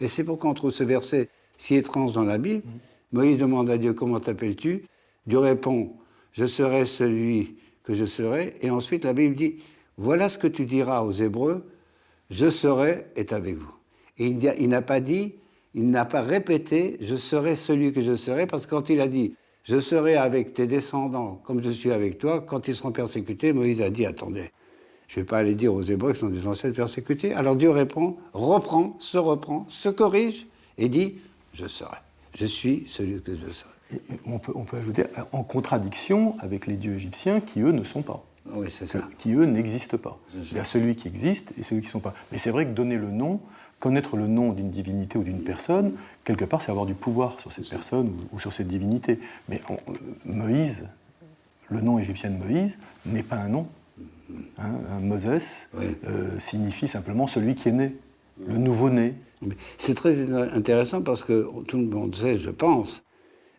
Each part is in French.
Et c'est pourquoi on trouve ce verset si étrange dans la Bible. Moïse demande à Dieu, comment t'appelles-tu? Dieu répond, je serai celui que je serai. Et ensuite, la Bible dit, voilà ce que tu diras aux Hébreux, je serai est avec vous. Et il n'a pas dit, il n'a pas répété, je serai celui que je serai, parce que quand il a dit, je serai avec tes descendants comme je suis avec toi, quand ils seront persécutés, Moïse a dit, attendez, je ne vais pas aller dire aux Hébreux qui sont des ancêtres persécutés. Alors Dieu reprend, se corrige et dit, je serai. Je suis celui que je serai. Et on peut ajouter en contradiction avec les dieux égyptiens qui, eux, ne sont pas. Oui, c'est ça. Qui, eux, n'existent pas. Il y a celui qui existe et celui qui ne sont pas. Mais c'est vrai que donner le nom, connaître le nom d'une divinité ou d'une personne, quelque part, c'est avoir du pouvoir sur cette personne ou sur cette divinité. Mais Moïse, le nom égyptien de Moïse, n'est pas un nom. Moses signifie simplement celui qui est né, le nouveau-né. C'est très intéressant parce que tout le monde sait, je pense,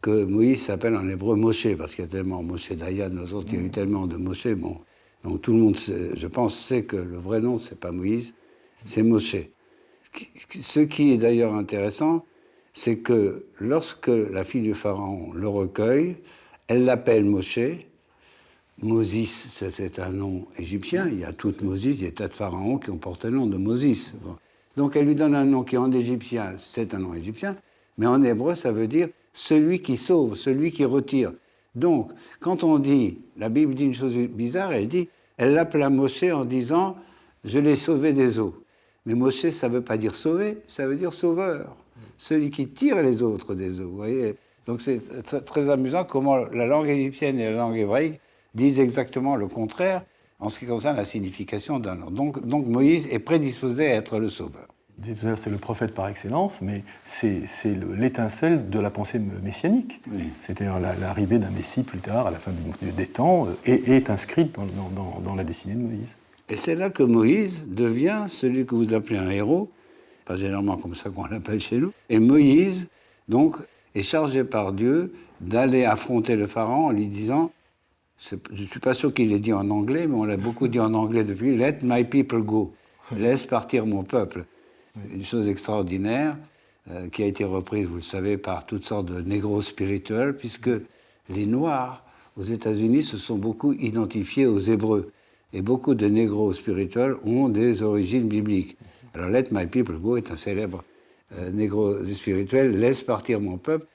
que Moïse s'appelle en hébreu Moshe, parce qu'il y a tellement Moshe Dayan, nous autres, il y a eu tellement de Moshe, bon. Donc tout le monde, je pense, sait que le vrai nom, c'est pas Moïse, c'est Moshe. Ce qui est d'ailleurs intéressant, c'est que lorsque la fille du Pharaon le recueille, elle l'appelle Moshe. Moses, c'est un nom égyptien, il y a toute Moses, il y a des tas de pharaons qui ont porté le nom de Moses. Bon. Donc elle lui donne un nom qui en égyptien, c'est un nom égyptien, mais en hébreu ça veut dire celui qui sauve, celui qui retire. Donc quand on dit, la Bible dit une chose bizarre, elle l'appela Moshe en disant je l'ai sauvé des eaux. Mais Moshe ça ne veut pas dire sauver, ça veut dire sauveur, celui qui tire les autres des eaux. Vous voyez. Donc c'est très amusant comment la langue égyptienne et la langue hébraïque disent exactement le contraire en ce qui concerne la signification d'un nom. Donc Moïse est prédisposé à être le sauveur. C'est le prophète par excellence, mais c'est l'étincelle de la pensée messianique. Oui. C'est-à-dire l'arrivée d'un Messie plus tard, à la fin des temps, est inscrite dans la destinée de Moïse. Et c'est là que Moïse devient celui que vous appelez un héros, pas généralement comme ça qu'on l'appelle chez nous. Et Moïse, donc, est chargé par Dieu d'aller affronter le Pharaon en lui disant, je ne suis pas sûr qu'il l'ait dit en anglais, mais on l'a beaucoup dit en anglais depuis, « Let my people go », « Laisse partir mon peuple ». Une chose extraordinaire qui a été reprise, vous le savez, par toutes sortes de négros spirituels, puisque les Noirs aux États-Unis se sont beaucoup identifiés aux Hébreux. Et beaucoup de négros spirituels ont des origines bibliques. Alors, Let my people go est un célèbre négro spirituel, laisse partir mon peuple.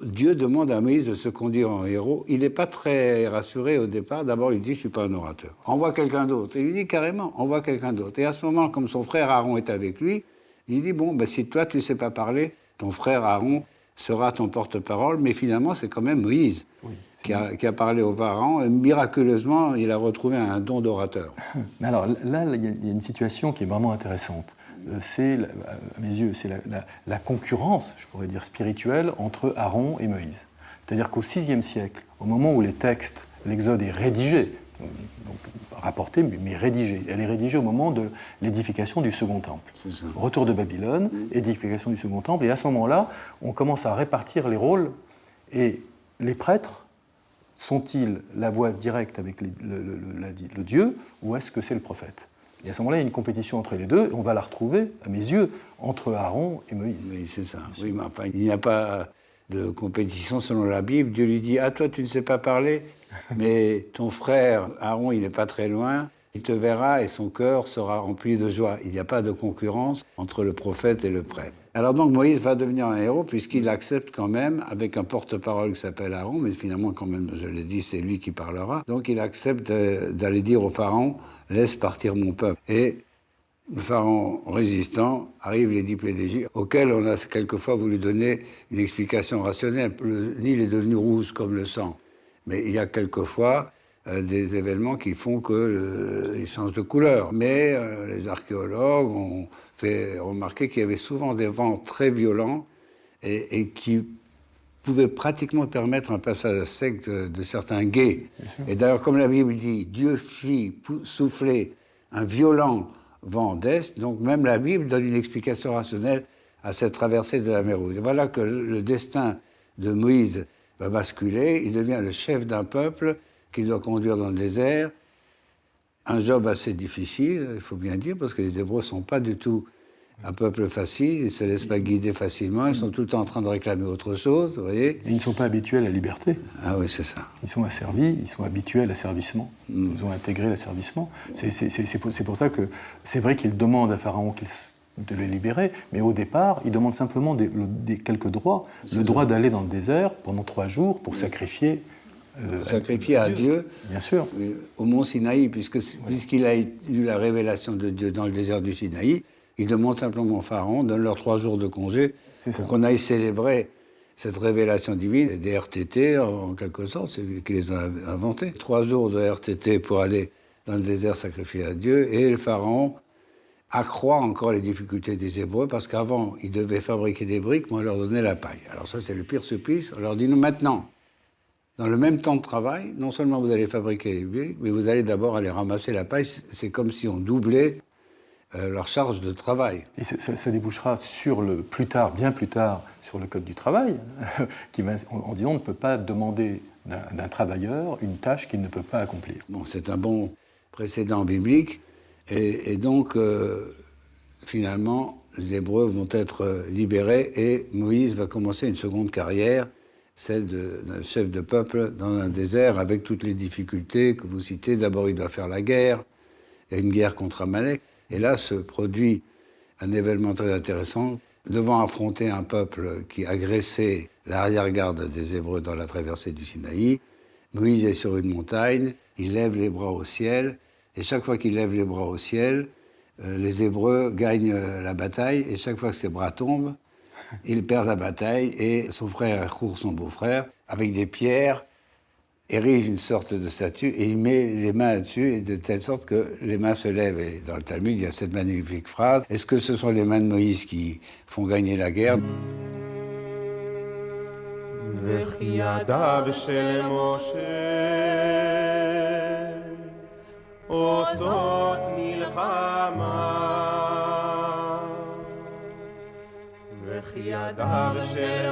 Dieu demande à Moïse de se conduire en héros. Il n'est pas très rassuré au départ. D'abord, il dit, je ne suis pas un orateur. Envoie quelqu'un d'autre. Et il lui dit carrément, envoie quelqu'un d'autre. Et à ce moment, comme son frère Aaron est avec lui, il dit, bon, ben, si toi, tu ne sais pas parler, ton frère Aaron sera ton porte-parole. Mais finalement, c'est quand même Moïse qui a parlé aux parents. Et miraculeusement, il a retrouvé un don d'orateur. Mais alors, là, il y a une situation qui est vraiment intéressante. C'est, à mes yeux, c'est la concurrence, je pourrais dire, spirituelle entre Aaron et Moïse. C'est-à-dire qu'au VIe siècle, au moment où les textes, l'Exode est rédigé, donc rapporté, mais rédigé, elle est rédigée au moment de l'édification du Second Temple. Retour de Babylone, édification du Second Temple, et à ce moment-là, on commence à répartir les rôles, et les prêtres, sont-ils la voix directe avec le Dieu, ou est-ce que c'est le prophète ? Et à ce moment-là, il y a une compétition entre les deux, et on va la retrouver, à mes yeux, entre Aaron et Moïse. Oui, c'est ça. Oui, mais enfin, il n'y a pas de compétition selon la Bible. Dieu lui dit, ah, toi, tu ne sais pas parler, mais ton frère Aaron, il n'est pas très loin, il te verra et son cœur sera rempli de joie. Il n'y a pas de concurrence entre le prophète et le prêtre. Alors donc, Moïse va devenir un héros puisqu'il accepte quand même, avec un porte-parole qui s'appelle Aaron, mais finalement, quand même, je l'ai dit, c'est lui qui parlera. Donc, il accepte d'aller dire au Pharaon, « Laisse partir mon peuple ». Et le Pharaon résistant, arrivent les 10 plaies d'Égypte, auxquelles on a quelquefois voulu donner une explication rationnelle. Le Nil est devenu rouge comme le sang. Mais il y a quelquefois des événements qui font qu'il change de couleur. Mais les archéologues ont fait remarquer qu'il y avait souvent des vents très violents et qui pouvaient pratiquement permettre un passage sec de certains gués. Et d'ailleurs, comme la Bible dit, Dieu fit souffler un violent vent d'Est, donc même la Bible donne une explication rationnelle à cette traversée de la mer Rouge. Et voilà que le destin de Moïse va basculer, il devient le chef d'un peuple qu'il doit conduire dans le désert, un job assez difficile, il faut bien dire, parce que les Hébreux ne sont pas du tout un peuple facile, ils ne se laissent pas guider facilement, ils sont tout le temps en train de réclamer autre chose, vous voyez. Et ils ne sont pas habitués à la liberté. Ah oui, c'est ça. Ils sont asservis, ils sont habitués à l'asservissement. Ils ont intégré l'asservissement. C'est pour ça que c'est vrai qu'ils demandent à Pharaon de les libérer, mais au départ, ils demandent simplement quelques droits. Le droit d'aller dans le désert pendant 3 jours pour sacrifier. Sacrifier à Dieu, bien sûr, au mont Sinaï, puisqu'il a eu la révélation de Dieu dans le désert du Sinaï, il demande simplement au Pharaon, donne-leur 3 jours de congé pour qu'on aille célébrer cette révélation divine, des RTT en quelque sorte, c'est lui qui les a inventés. 3 jours de RTT pour aller dans le désert sacrifier à Dieu, et le Pharaon accroît encore les difficultés des Hébreux, parce qu'avant, ils devaient fabriquer des briques, mais on leur donnait la paille. Alors ça, c'est le pire supplice, on leur dit, non, maintenant, dans le même temps de travail, non seulement vous allez fabriquer les briques, mais vous allez d'abord aller ramasser la paille. C'est comme si on doublait leur charge de travail. Et ça débouchera bien plus tard, sur le Code du travail, en disant on ne peut pas demander d'un travailleur une tâche qu'il ne peut pas accomplir. Bon, c'est un bon précédent biblique, et donc, finalement, les Hébreux vont être libérés, et Moïse va commencer une seconde carrière, celle d'un chef de peuple dans un désert, avec toutes les difficultés que vous citez. D'abord, il doit faire la guerre, il y a une guerre contre Amalek, et là se produit un événement très intéressant. Devant affronter un peuple qui agressait l'arrière-garde des Hébreux dans la traversée du Sinaï, Moïse est sur une montagne, il lève les bras au ciel, et chaque fois qu'il lève les bras au ciel, les Hébreux gagnent la bataille, et chaque fois que ses bras tombent, il perd la bataille, et son frère Hur, son beau-frère, avec des pierres, érige une sorte de statue, et il met les mains là-dessus, et de telle sorte que les mains se lèvent. Et dans le Talmud, il y a cette magnifique phrase: est-ce que ce sont les mains de Moïse qui font gagner la guerre? ידיו של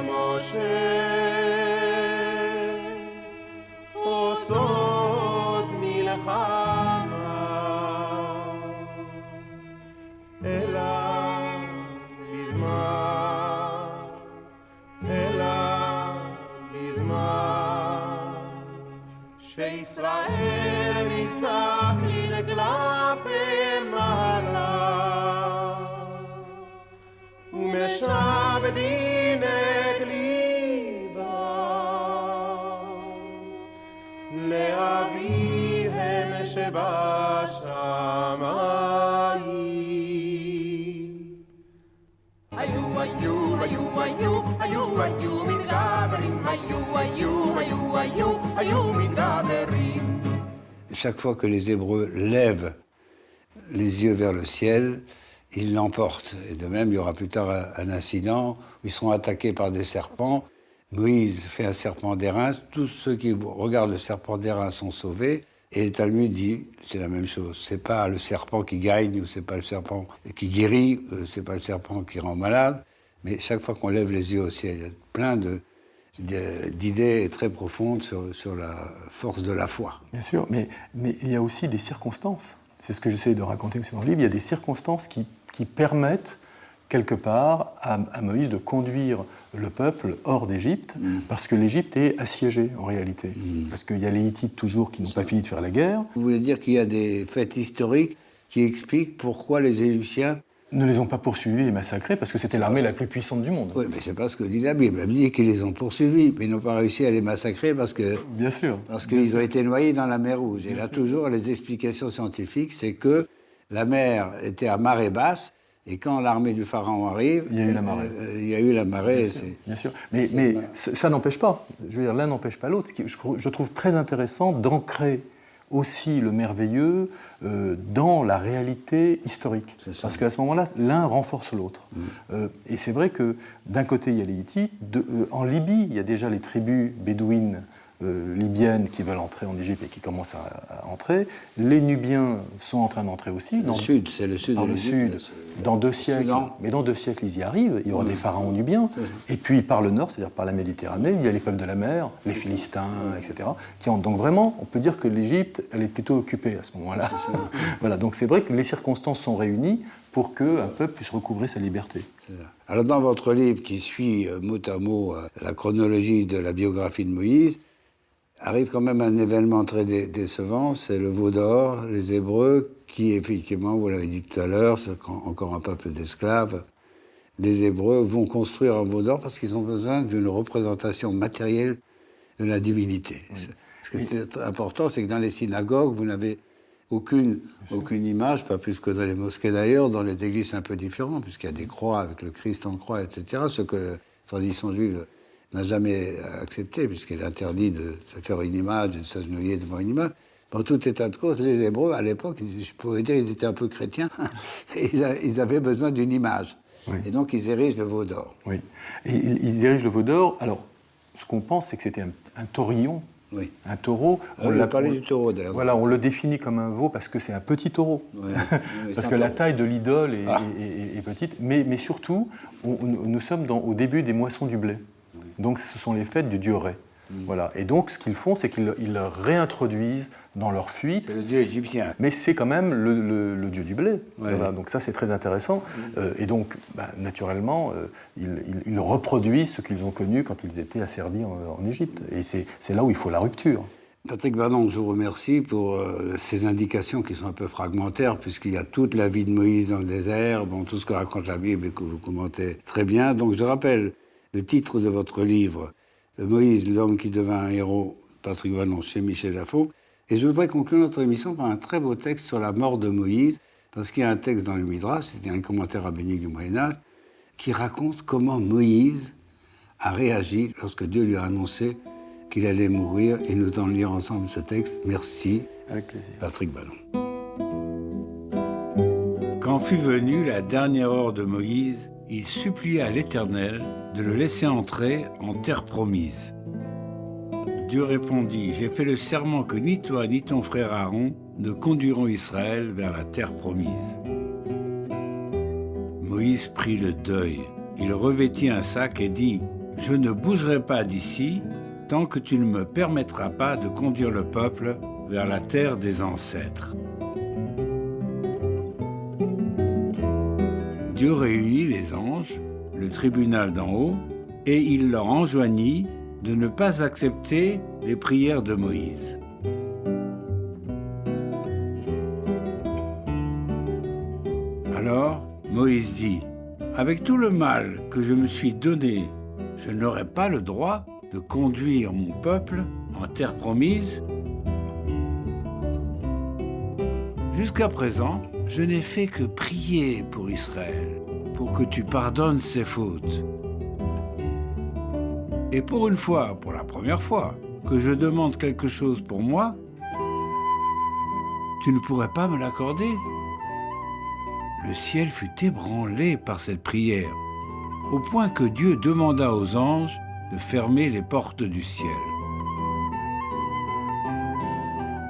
משה עושות מלחמה אלא בזמן שישראל מסתכלים כלפי מעלה ומשעבדים את ליבם לאביהם שבשמיים. היו מתגברים, היו מתגברים. Chaque fois que les Hébreux lèvent les yeux vers le ciel, ils l'emportent. Et de même, il y aura plus tard un incident où ils seront attaqués par des serpents. Moïse fait un serpent d'airain. Tous ceux qui regardent le serpent d'airain sont sauvés. Et le Talmud dit, c'est la même chose. C'est pas le serpent qui gagne, ou c'est pas le serpent qui guérit, c'est pas le serpent qui rend malade. Mais chaque fois qu'on lève les yeux au ciel, il y a plein d'idées très profondes sur la force de la foi. Bien sûr, mais il y a aussi des circonstances. C'est ce que j'essaie de raconter aussi dans le livre. Il y a des circonstances qui permettent, quelque part, à Moïse de conduire le peuple hors d'Égypte, parce que l'Égypte est assiégée, en réalité. Parce qu'il y a les Hittites, toujours, qui n'ont pas fini de faire la guerre. Vous voulez dire qu'il y a des faits historiques qui expliquent pourquoi les Égyptiens ne les ont pas poursuivis et massacrés, parce que c'était l'armée la plus puissante du monde. Oui, mais c'est pas ce que dit la Bible. La Bible dit qu'ils les ont poursuivis, mais ils n'ont pas réussi à les massacrer parce que... Bien sûr. Parce qu'ils ont été noyés dans la mer Rouge. Et là, toujours, les explications scientifiques, c'est que la mer était à marée basse, et quand l'armée du Pharaon arrive... Il y a eu la marée. Il y a eu la marée. Bien sûr. Mais ça n'empêche pas. Je veux dire, l'un n'empêche pas l'autre. Ce que je trouve très intéressant d'ancrer aussi le merveilleux dans la réalité historique. Parce qu'à ce moment-là, l'un renforce l'autre. Et c'est vrai que d'un côté, il y a les Hittites, en Libye, il y a déjà les tribus bédouines libyennes qui veulent entrer en Égypte et qui commencent à entrer. Les Nubiens sont en train d'entrer aussi. C'est le sud Dans de le l'Égypte. sud, dans 2 siècles. Soudan. Mais dans 2 siècles, ils y arrivent. Il y aura des pharaons nubiens. Et puis par le nord, c'est-à-dire par la Méditerranée, il y a les peuples de la mer, les Philistins, etc. Qui ont, donc vraiment, on peut dire que l'Égypte, elle est plutôt occupée à ce moment-là. Voilà, donc c'est vrai que les circonstances sont réunies pour qu'un peuple puisse recouvrer sa liberté. Alors dans votre livre qui suit mot à mot la chronologie de la biographie de Moïse, arrive quand même un événement très décevant, c'est le veau d'or, les Hébreux, qui effectivement, vous l'avez dit tout à l'heure, c'est encore un peuple d'esclaves. Les Hébreux vont construire un veau d'or parce qu'ils ont besoin d'une représentation matérielle de la divinité. Oui. Ce qui est important, c'est que dans les synagogues, vous n'avez aucune image, pas plus que dans les mosquées d'ailleurs, dans les églises c'est un peu différent, puisqu'il y a des croix avec le Christ en croix, etc. Ce que la tradition juive n'a jamais accepté, puisqu'il est interdit de se faire une image, de s'agenouiller devant une image. En tout état de cause, les Hébreux, à l'époque, je pourrais dire qu'ils étaient un peu chrétiens, et ils avaient besoin d'une image. Oui. Et donc ils érigent le veau d'or. Oui, et ils érigent le veau d'or. Alors, ce qu'on pense, c'est que c'était un taurillon. Oui. Un taureau. On a parlé du taureau d'ailleurs. Voilà, on le définit comme un veau parce que c'est un petit taureau. Oui, parce que la taille de l'idole est petite. Mais surtout, nous sommes au début des moissons du blé. Oui. Donc ce sont les fêtes du dieu Ré. Voilà. Et donc ce qu'ils font, c'est qu'ils le réintroduisent dans leur fuite. C'est le dieu égyptien. Mais c'est quand même le dieu du blé. Ouais. Voilà. Donc ça, c'est très intéressant. Et donc, naturellement, ils reproduisent ce qu'ils ont connu quand ils étaient asservis en Égypte. Et c'est là où il faut la rupture. Patrick Banon, je vous remercie pour ces indications qui sont un peu fragmentaires, puisqu'il y a toute la vie de Moïse dans le désert, tout ce que raconte la Bible et que vous commentez très bien. Donc je rappelle le titre de votre livre, Moïse, l'homme qui devint un héros, Patrick Banon, chez Michel Lafon. Et je voudrais conclure notre émission par un très beau texte sur la mort de Moïse, parce qu'il y a un texte dans le Midrash, c'était un commentaire rabbinique du Moyen-Âge, qui raconte comment Moïse a réagi lorsque Dieu lui a annoncé qu'il allait mourir. Et nous allons lire ensemble ce texte. Merci. Avec plaisir. Patrick Banon. Quand fut venue la dernière heure de Moïse, il supplia l'Éternel de le laisser entrer en terre promise. Dieu répondit, « J'ai fait le serment que ni toi ni ton frère Aaron ne conduiront Israël vers la terre promise. » Moïse prit le deuil. Il revêtit un sac et dit, « Je ne bougerai pas d'ici tant que tu ne me permettras pas de conduire le peuple vers la terre des ancêtres. » Dieu réunit les anges, le tribunal d'en haut, et il leur enjoignit de ne pas accepter les prières de Moïse. Alors, Moïse dit, « Avec tout le mal que je me suis donné, je n'aurai pas le droit de conduire mon peuple en terre promise. Jusqu'à présent, je n'ai fait que prier pour Israël, pour que tu pardonnes ses fautes. Et pour une fois, pour la première fois, que je demande quelque chose pour moi, tu ne pourrais pas me l'accorder. » Le ciel fut ébranlé par cette prière, au point que Dieu demanda aux anges de fermer les portes du ciel.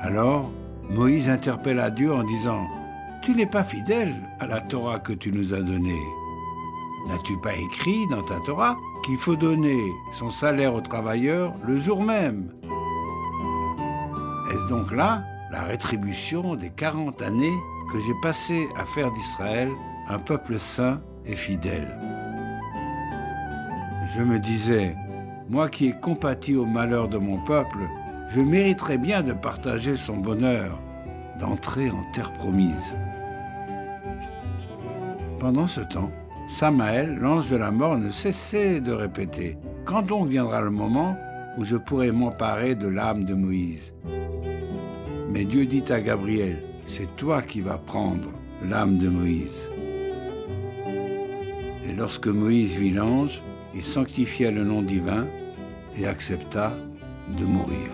Alors, Moïse interpella Dieu en disant, « Tu n'es pas fidèle à la Torah que tu nous as donnée. N'as-tu pas écrit dans ta Torah qu'il faut donner son salaire aux travailleurs le jour même? Est-ce donc là la rétribution des 40 années que j'ai passées à faire d'Israël un peuple saint et fidèle? » Je me disais, moi qui ai compati au malheur de mon peuple, je mériterais bien de partager son bonheur, d'entrer en terre promise. Pendant ce temps, Samaël, l'ange de la mort, ne cessait de répéter « Quand donc viendra le moment où je pourrai m'emparer de l'âme de Moïse ?» Mais Dieu dit à Gabriel « C'est toi qui vas prendre l'âme de Moïse. » Et lorsque Moïse vit l'ange, il sanctifia le nom divin et accepta de mourir.